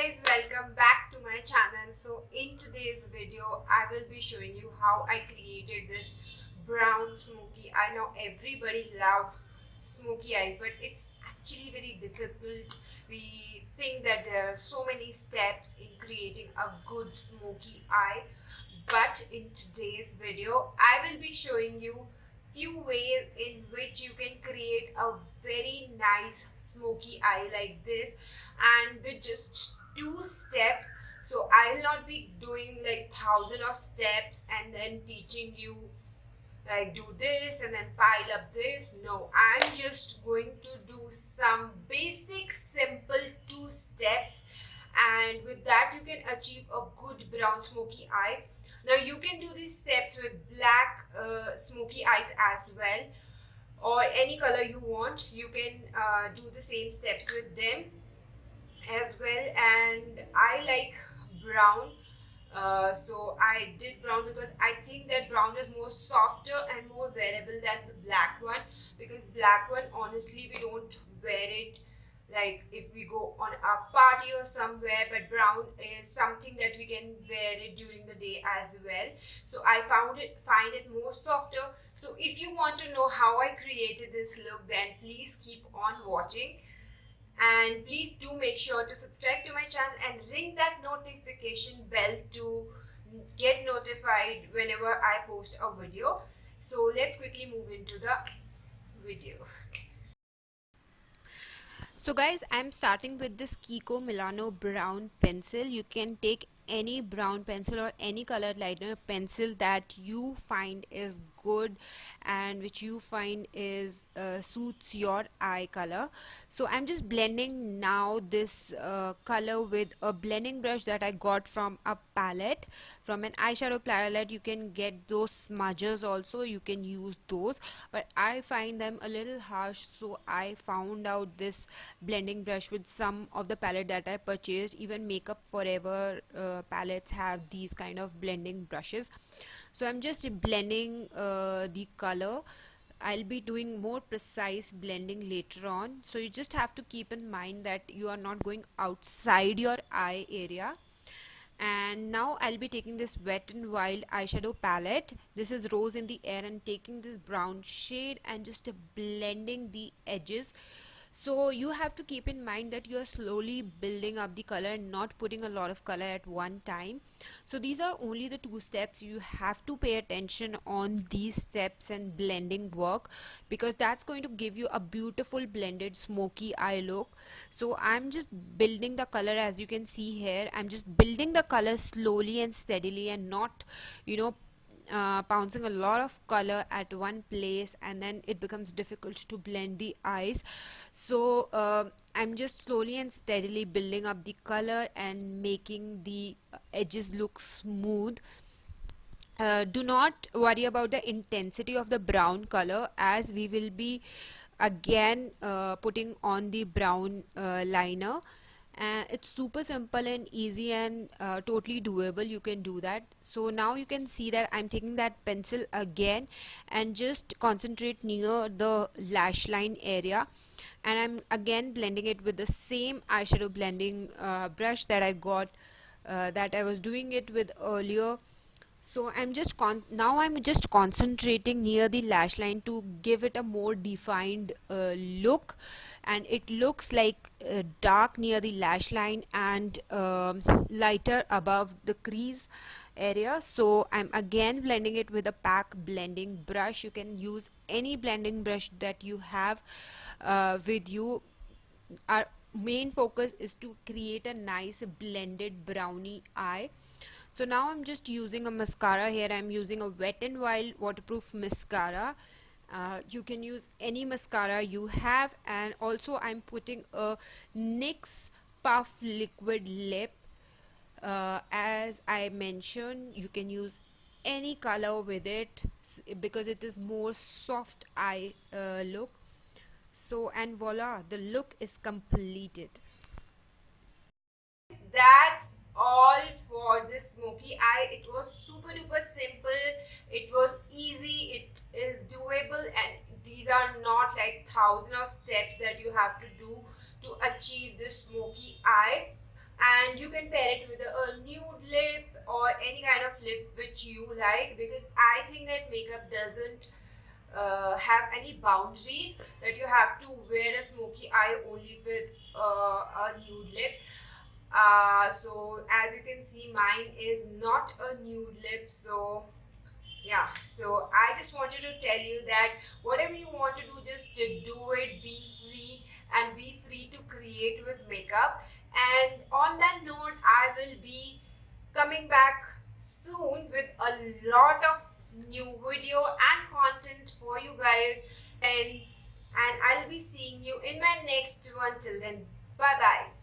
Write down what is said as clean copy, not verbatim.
guys, welcome back to my channel. So in today's video I will be showing you how I created this brown smoky eye. Now everybody loves smoky eyes, but it's actually very difficult. We think that there are so many steps in creating a good smoky eye, but in today's video I will be showing you few ways in which you can create a very nice smoky eye like this, and with just 2 steps. So I will not be doing like thousand of steps and then teaching you like do this and then pile up this. No, I'm just going to do some basic simple 2 steps, and with that you can achieve a good brown smoky eye. Now you can do these steps with black smoky eyes as well, or any color you want. You can do the same steps with them as well. And I like brown, so I did brown because I think that brown is more softer and more wearable than the black one, because black one honestly we don't wear it like if we go on a party or somewhere, but brown is something that we can wear it during the day as well. So I find it more softer. So if you want to know how I created this look, then please keep on watching, and please do make sure to subscribe to my channel and ring that notification bell to get notified whenever I post a video. So let's quickly move into the video. So guys, I'm starting with this Kiko Milano brown pencil. You can take any brown pencil or any color liner pencil that you find is good and which you find is suits your eye color. So I'm just blending now this color with a blending brush that I got from a palette, from an eyeshadow palette. You can get those smudgers also, you can use those, but I find them a little harsh, so I found out this blending brush with some of the palette that I purchased. Even Makeup Forever palettes have these kind of blending brushes. So I'm just blending the color. I'll be doing more precise blending later on, so you just have to keep in mind that you are not going outside your eye area. And now I'll be taking this Wet n Wild eyeshadow palette. This is Rose in the Air, and taking this brown shade and just blending the edges. So you have to keep in mind that you are slowly building up the color and not putting a lot of color at one time. So these are only the 2 steps. You have to pay attention on these steps and blending work, because that's going to give you a beautiful blended smoky eye look. So I'm just building the color. As you can see here, I'm just building the color slowly and steadily, and not, you know, pouncing a lot of color at one place, and then it becomes difficult to blend the eyes. So I'm just slowly and steadily building up the color and making the edges look smooth. Do not worry about the intensity of the brown color, as we will be again putting on the brown liner. It's super simple and easy, and totally doable. You can do that. So now you can see that I'm taking that pencil again and just concentrate near the lash line area, and I'm again blending it with the same eyeshadow blending brush that I got, that I was doing it with earlier. So now I'm just concentrating near the lash line to give it a more defined look, and it looks like dark near the lash line and lighter above the crease area. So I'm again blending it with a pack blending brush. You can use any blending brush that you have with you. Our main focus is to create a nice blended brownie eye. So now I'm just using a mascara here. I'm using a Wet n Wild waterproof mascara. You can use any mascara you have, and also I'm putting a NYX Puff liquid lip. As I mentioned, you can use any color with it, because it is more soft eye look. So, and voila, the look is completed. That's all for this smoky eye. It was super duper simple, it was easy, it is doable, and these are not like thousand of steps that you have to do to achieve this smoky eye. And you can pair it with a nude lip or any kind of lip which you like, because I think that makeup doesn't have any boundaries that you have to wear a smoky eye only with a nude lip. So as you can see, mine is not a nude lip. So yeah, so I just wanted to tell you that whatever you want to do, just do it. Be free and be free to create with makeup. And on that note, I will be coming back soon with a lot of new video and content for you guys. And I'll be seeing you in my next one. Till then, bye bye.